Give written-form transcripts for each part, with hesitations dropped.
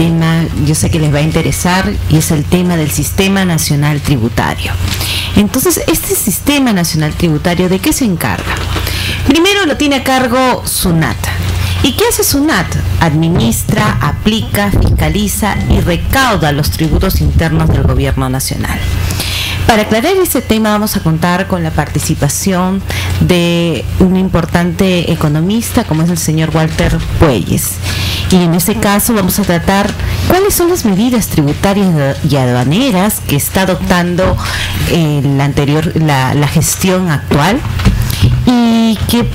tema, yo sé que les va a interesar, y es el tema del Sistema Nacional Tributario. Entonces, este Sistema Nacional Tributario, ¿de qué se encarga? Primero lo tiene a cargo SUNAT. ¿Y qué hace SUNAT? Administra, aplica, fiscaliza y recauda los tributos internos del gobierno nacional. Para aclarar este tema vamos a contar con la participación de un importante economista como es el señor Walter Puelles. Y en este caso vamos a tratar cuáles son las medidas tributarias y aduaneras que está adoptando la gestión actual, y que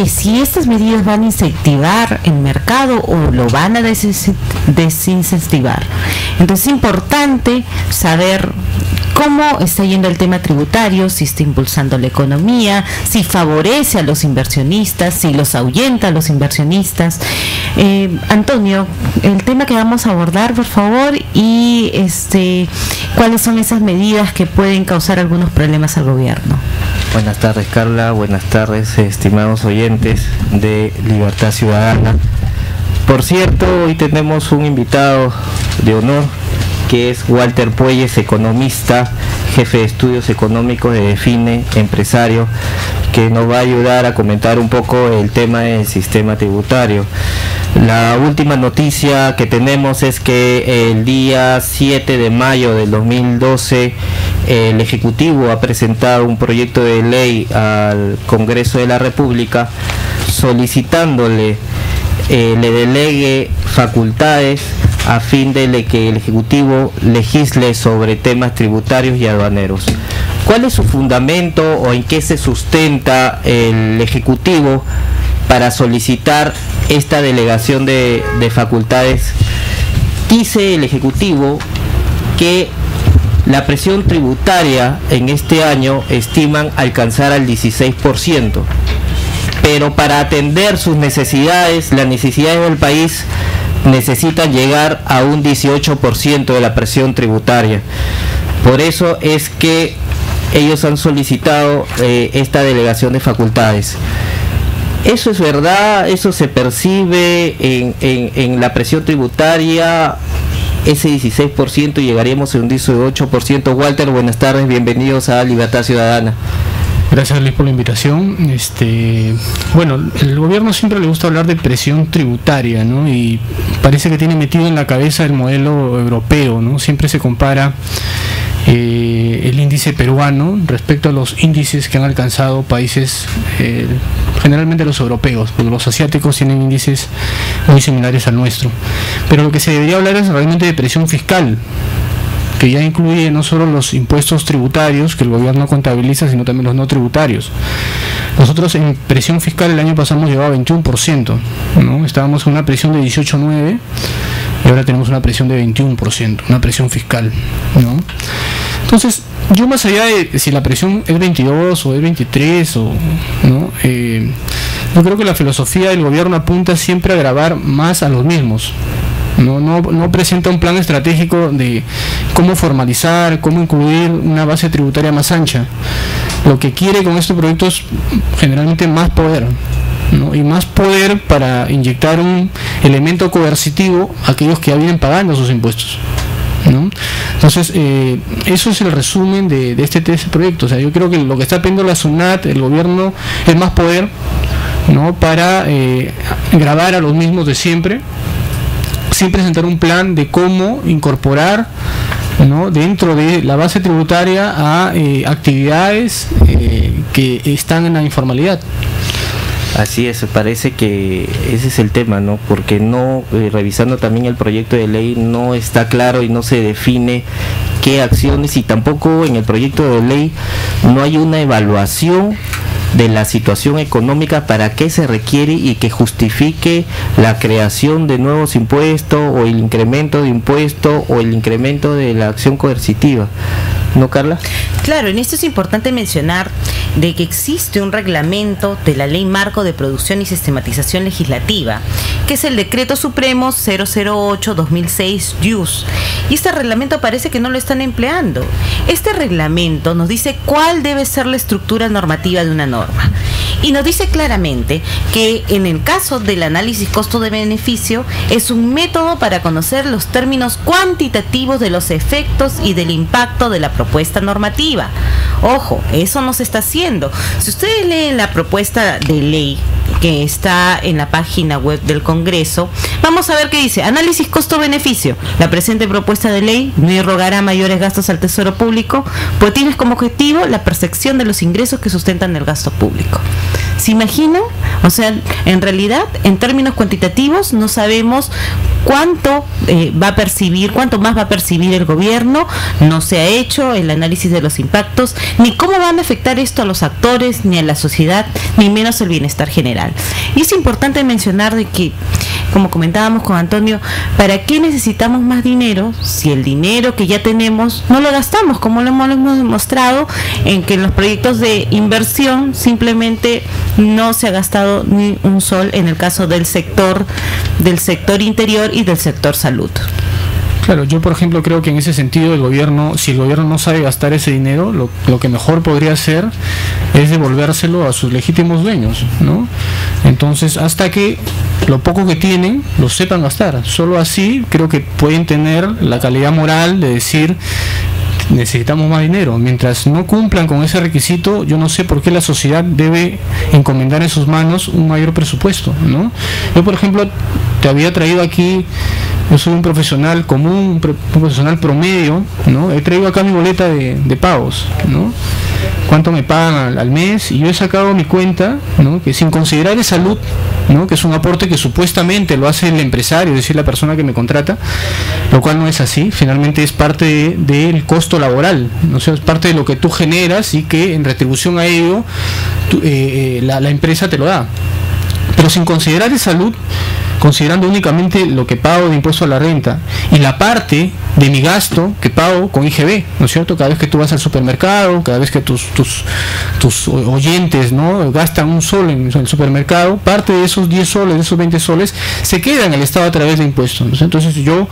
si estas medidas van a incentivar el mercado o lo van a desincentivar. Entonces es importante saber cómo está yendo el tema tributario, si está impulsando la economía, si favorece a los inversionistas, si los ahuyenta a los inversionistas. Antonio, el tema que vamos a abordar, por favor, y cuáles son esas medidas que pueden causar algunos problemas al gobierno. Buenas tardes, Carla. Buenas tardes, estimados oyentes de Libertad Ciudadana. Por cierto, hoy tenemos un invitado de honor, que es Walter Puelles, economista, jefe de estudios económicos de Define, empresario, que nos va a ayudar a comentar un poco el tema del sistema tributario. La última noticia que tenemos es que el día 7 de mayo del 2012 el Ejecutivo ha presentado un proyecto de ley al Congreso de la República solicitándole le delegue facultades a fin de que el Ejecutivo legisle sobre temas tributarios y aduaneros. ¿Cuál es su fundamento o en qué se sustenta el Ejecutivo para solicitar esta delegación de facultades? Dice el Ejecutivo que la presión tributaria en este año estiman alcanzar al 16%, pero para atender sus necesidades, las necesidades del país, necesitan llegar a un 18% de la presión tributaria. Por eso es que ellos han solicitado esta delegación de facultades. ¿Eso es verdad? ¿Eso se percibe en la presión tributaria? Ese 16% llegaríamos a un 18%. Walter, buenas tardes, bienvenidos a Libertad Ciudadana. Gracias, Luis, por la invitación. Bueno, el gobierno siempre le gusta hablar de presión tributaria, ¿no? Y parece que tiene metido en la cabeza el modelo europeo, ¿no? Siempre se compara el índice peruano respecto a los índices que han alcanzado países, generalmente los europeos, porque los asiáticos tienen índices muy similares al nuestro. Pero lo que se debería hablar es realmente de presión fiscal, que ya incluye no solo los impuestos tributarios que el gobierno contabiliza, sino también los no tributarios. Nosotros en presión fiscal el año pasado hemos llegado a 21%, ¿no? Estábamos en una presión de 18,9% y ahora tenemos una presión de 21%, una presión fiscal, ¿no? Entonces, yo más allá de si la presión es 22 o es 23, ¿no? Yo creo que la filosofía del gobierno apunta siempre a gravar más a los mismos. No presenta un plan estratégico de cómo formalizar, cómo incluir una base tributaria más ancha. Lo que quiere con este proyecto es generalmente más poder, ¿no? Y más poder para inyectar un elemento coercitivo a aquellos que ya vienen pagando sus impuestos, ¿no? Entonces, eso es el resumen de este proyecto. O sea, yo creo que lo que está pidiendo la SUNAT, el gobierno, es más poder, ¿no? Para gravar a los mismos de siempre, sin presentar un plan de cómo incorporar, ¿no? dentro de la base tributaria a actividades que están en la informalidad. Así es, parece que ese es el tema, ¿no? Porque revisando también el proyecto de ley, no está claro y no se define qué acciones, y tampoco en el proyecto de ley no hay una evaluación de la situación económica para qué se requiere y que justifique la creación de nuevos impuestos o el incremento de impuestos o el incremento de la acción coercitiva. ¿no, Carla? Claro, en esto es importante mencionar de que existe un reglamento de la Ley Marco de Producción y Sistematización Legislativa, que es el Decreto Supremo 008-2006 JUS, y este reglamento parece que no lo están empleando. Este reglamento nos dice cuál debe ser la estructura normativa de una norma, y nos dice claramente que en el caso del análisis costo de beneficio es un método para conocer los términos cuantitativos de los efectos y del impacto de la propuesta normativa. Ojo, eso no se está haciendo. Si ustedes leen la propuesta de ley que está en la página web del Congreso, vamos a ver qué dice: análisis costo-beneficio. La presente propuesta de ley no irrogará mayores gastos al Tesoro Público, pues tiene como objetivo la percepción de los ingresos que sustentan el gasto público. ¿Se imaginan? O sea, en realidad, en términos cuantitativos, no sabemos cuánto va a percibir, cuánto más va a percibir el gobierno. No se ha hecho el análisis de los impactos, ni cómo van a afectar esto a los actores, ni a la sociedad, ni menos el bienestar general. Y es importante mencionar de que, como comentábamos con Antonio, ¿para qué necesitamos más dinero si el dinero que ya tenemos no lo gastamos? Como lo hemos demostrado en que en los proyectos de inversión simplemente no se ha gastado ni un sol en el caso del sector interior y del sector salud. Claro, yo por ejemplo creo que en ese sentido el gobierno, si el gobierno no sabe gastar ese dinero, lo que mejor podría hacer es devolvérselo a sus legítimos dueños, ¿no? Entonces, hasta que lo poco que tienen lo sepan gastar. Solo así creo que pueden tener la calidad moral de decir: necesitamos más dinero. Mientras no cumplan con ese requisito, yo no sé por qué la sociedad debe encomendar en sus manos un mayor presupuesto, ¿no? Yo, por ejemplo, te había traído aquí, yo soy un profesional común, un profesional promedio, ¿no? He traído acá mi boleta de pagos, ¿no? Cuánto me pagan al mes, y yo he sacado mi cuenta, ¿no? Que sin considerar el salud, ¿no? Que es un aporte que supuestamente lo hace el empresario, es decir, la persona que me contrata, lo cual no es así. Finalmente es parte del costo laboral, ¿no? O sea, es parte de lo que tú generas y que en retribución a ello la empresa te lo da. Pero sin considerar el salud, considerando únicamente lo que pago de impuesto a la renta y la parte de mi gasto que pago con IGB, ¿no es cierto? Cada vez que tú vas al supermercado, cada vez que tus oyentes, ¿no?, gastan un sol en el supermercado, parte de esos 10 soles, de esos 20 soles, se queda en el Estado a través de impuestos, ¿no? Entonces yo,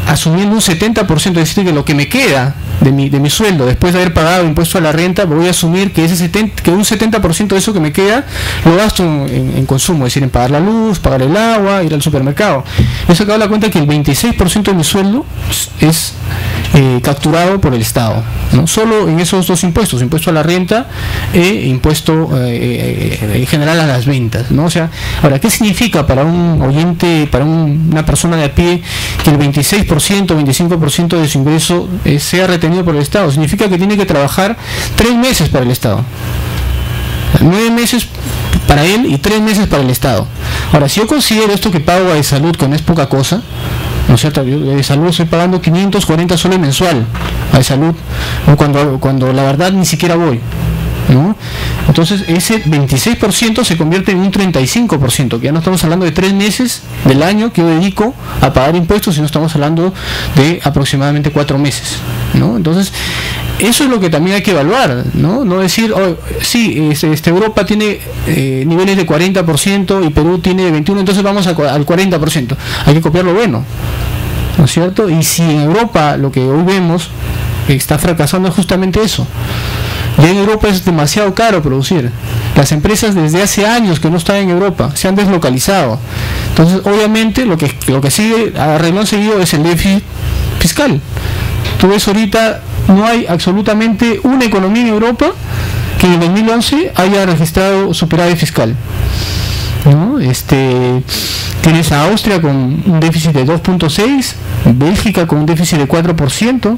asumiendo un 70%, es decir, que lo que me queda de mi sueldo después de haber pagado impuesto a la renta, voy a asumir que un 70% de eso que me queda lo gasto en consumo, es decir, en pagar la luz, pagar el agua, ir al supermercado. He sacado la cuenta que el 26% de mi sueldo es capturado por el Estado, ¿no? Solo en esos dos impuestos, impuesto a la renta e impuesto general a las ventas, ¿no? O sea, ahora, ¿qué significa para un oyente, para una persona de a pie, que el 26%, 25% de su ingreso sea retenido por el Estado? Significa que tiene que trabajar 3 meses para el Estado, 9 meses para él y 3 meses para el Estado. Ahora, si yo considero esto que pago de salud, que no es poca cosa, ¿no es cierto? Yo de salud estoy pagando 540 soles mensual a de salud, cuando la verdad ni siquiera voy, ¿no? Entonces ese 26% se convierte en un 35%, que ya no estamos hablando de 3 meses del año que yo dedico a pagar impuestos, sino estamos hablando de aproximadamente 4 meses, ¿no? Entonces eso es lo que también hay que evaluar, ¿no? No decir, oh, sí, Europa tiene niveles de 40% y Perú tiene de 21%, entonces vamos al 40%. Hay que copiar lo bueno, ¿no es cierto? Y si en Europa lo que hoy vemos está fracasando es justamente eso. Ya en Europa es demasiado caro producir. Las empresas desde hace años que no están en Europa se han deslocalizado. Entonces, obviamente, lo que sigue a renglón seguido es el déficit fiscal. Tú ves ahorita, no hay absolutamente una economía en Europa que en el 2011 haya registrado superávit fiscal, ¿no? Tienes a Austria con un déficit de 2.6, Bélgica con un déficit de 4%,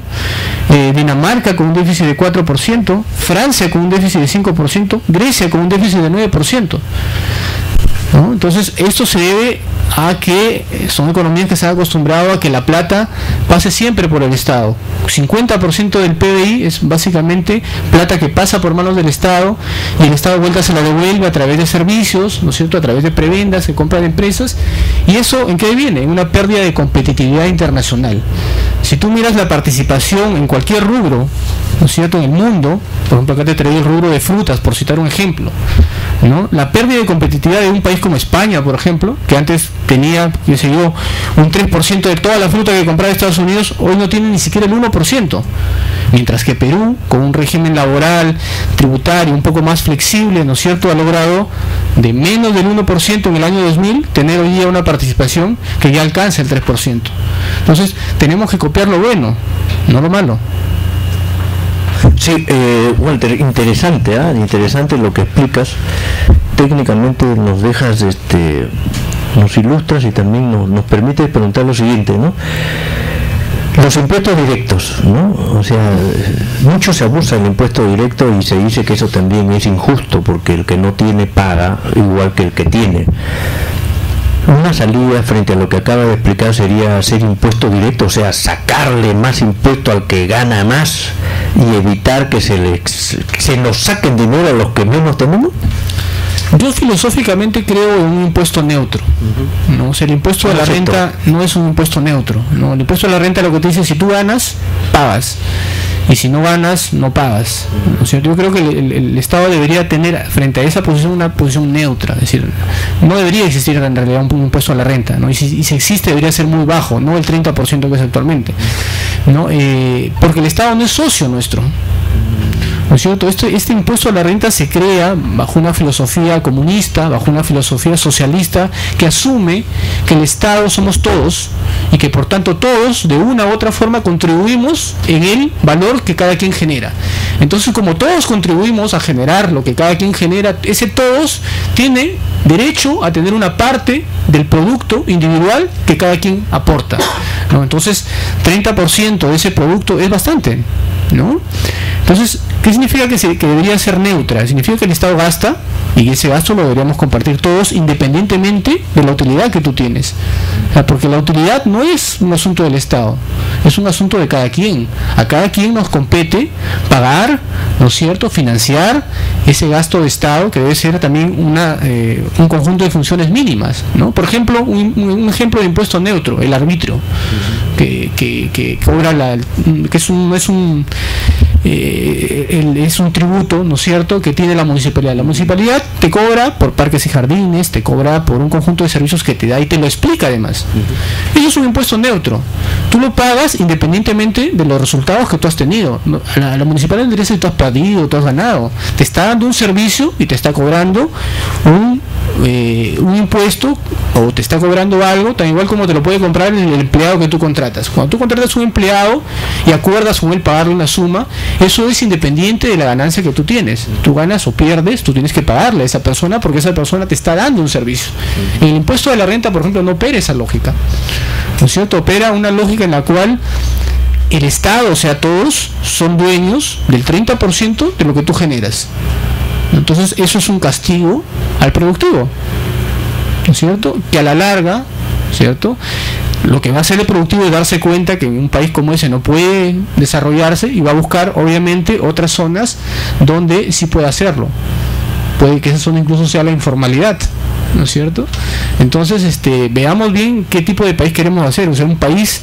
Dinamarca con un déficit de 4%, Francia con un déficit de 5%, Grecia con un déficit de 9%, ¿no? Entonces esto se debe a que son economías que se han acostumbrado a que la plata pase siempre por el Estado. 50% del PBI es básicamente plata que pasa por manos del Estado, y el Estado de vuelta se la devuelve a través de servicios, ¿no es cierto?, a través de prebendas, se compra de empresas, y eso ¿en qué viene? En una pérdida de competitividad internacional. Si tú miras la participación en cualquier rubro, ¿no es cierto?, en el mundo, por ejemplo, acá te traigo el rubro de frutas, por citar un ejemplo, ¿no? La pérdida de competitividad de un país como España, por ejemplo, que antes tenía, qué sé yo, un 3% de toda la fruta que compraba Estados Unidos, hoy no tiene ni siquiera el 1%. Mientras que Perú, con un régimen laboral, tributario un poco más flexible, ¿no es cierto?, ha logrado de menos del 1% en el año 2000 tener hoy día una participación que ya alcanza el 3%. Entonces, tenemos que copiar lo bueno, no lo malo. Sí, Walter, interesante, interesante lo que explicas. Técnicamente nos dejas, nos ilustras y también nos permite preguntar lo siguiente, ¿no? Los impuestos directos, ¿no? O sea, mucho se abusa del impuesto directo y se dice que eso también es injusto porque el que no tiene paga igual que el que tiene. Una salida frente a lo que acaba de explicar sería hacer impuesto directo, o sea, sacarle más impuesto al que gana más y evitar que se nos saquen dinero a los que menos tenemos. Yo filosóficamente creo en un impuesto neutro, ¿no? O sea, el impuesto de la renta no es un impuesto neutro, ¿no? El impuesto de la renta lo que te dice, si tú ganas, pagas, y si no ganas, no pagas. O sea, yo creo que el Estado debería tener frente a esa posición una posición neutra, es decir, no debería existir en realidad un impuesto a la renta, ¿no? Y si existe debería ser muy bajo, no el 30% que es actualmente, ¿no? Porque el Estado no es socio nuestro, ¿no es cierto? Este impuesto a la renta se crea bajo una filosofía comunista, bajo una filosofía socialista que asume que el Estado somos todos y que por tanto todos de una u otra forma contribuimos en el valor que cada quien genera. Entonces, como todos contribuimos a generar lo que cada quien genera, ese todos tiene derecho a tener una parte del producto individual que cada quien aporta, ¿no? Entonces, 30% de ese producto es bastante, ¿no? Entonces, ¿qué significa que debería ser neutra? Significa que el Estado gasta y ese gasto lo deberíamos compartir todos independientemente de la utilidad que tú tienes. O sea, porque la utilidad no es un asunto del Estado, es un asunto de cada quien. A cada quien nos compete pagar, ¿no es cierto?, financiar ese gasto de Estado, que debe ser también un conjunto de funciones mínimas, ¿no? Por ejemplo, un ejemplo de impuesto neutro, el arbitrio, que cobra es un tributo, ¿no es cierto?, que tiene la municipalidad. La municipalidad te cobra por parques y jardines, te cobra por un conjunto de servicios que te da y te lo explica además. Eso es un impuesto neutro. Tú lo pagas independientemente de los resultados que tú has tenido. La municipalidad no interesa si tú has perdido, tú has ganado. Te está dando un servicio y te está cobrando un impuesto, o te está cobrando algo tan igual como te lo puede comprar el empleado que tú contratas. Cuando tú contratas un empleado y acuerdas con él pagarle una suma, eso es independiente de la ganancia que tú tienes. Tú ganas o pierdes, tú tienes que pagarle a esa persona porque esa persona te está dando un servicio. En el impuesto de la renta, por ejemplo, no opera esa lógica, ¿no es cierto? Opera una lógica en la cual el Estado, o sea, todos son dueños del 30% de lo que tú generas. Entonces eso es un castigo al productivo, ¿no es cierto?, que a la larga, ¿cierto?, lo que va a hacer el productivo es darse cuenta que en un país como ese no puede desarrollarse y va a buscar obviamente otras zonas donde sí puede hacerlo. Puede que esa zona incluso sea la informalidad, ¿no es cierto? Entonces, veamos bien qué tipo de país queremos hacer. O sea, un país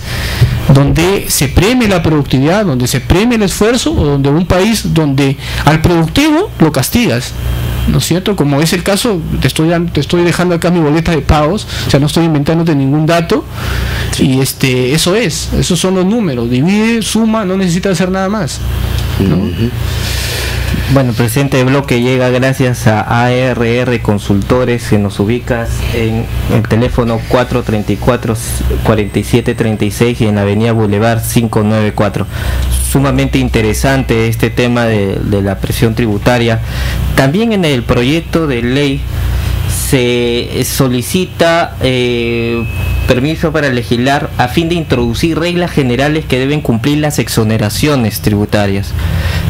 donde se premie la productividad, donde se premie el esfuerzo, o donde un país donde al productivo lo castigas, ¿no es cierto? Como es el caso, te estoy dejando acá mi boleta de pagos, o sea, no estoy inventándote ningún dato, y esos son los números, divide, suma, no necesita hacer nada más, ¿no? Bueno, el presente bloque llega gracias a ARR Consultores, que nos ubicas en el teléfono 434-4736 y en la avenida Boulevard 594. Sumamente interesante este tema de la presión tributaria. También en el proyecto de ley se solicita permiso para legislar a fin de introducir reglas generales que deben cumplir las exoneraciones tributarias.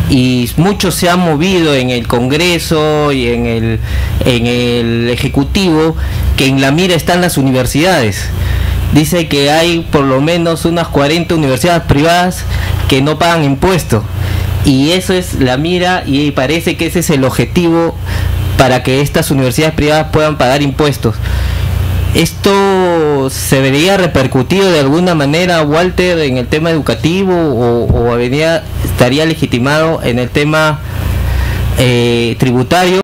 Y mucho se ha movido en el Congreso y en el Ejecutivo, que en la mira están las universidades. Dice que hay por lo menos unas 40 universidades privadas que no pagan impuestos, y eso es la mira, y parece que ese es el objetivo para que estas universidades privadas puedan pagar impuestos. ¿Esto se vería repercutido de alguna manera, Walter, en el tema educativo o estaría legitimado en el tema tributario?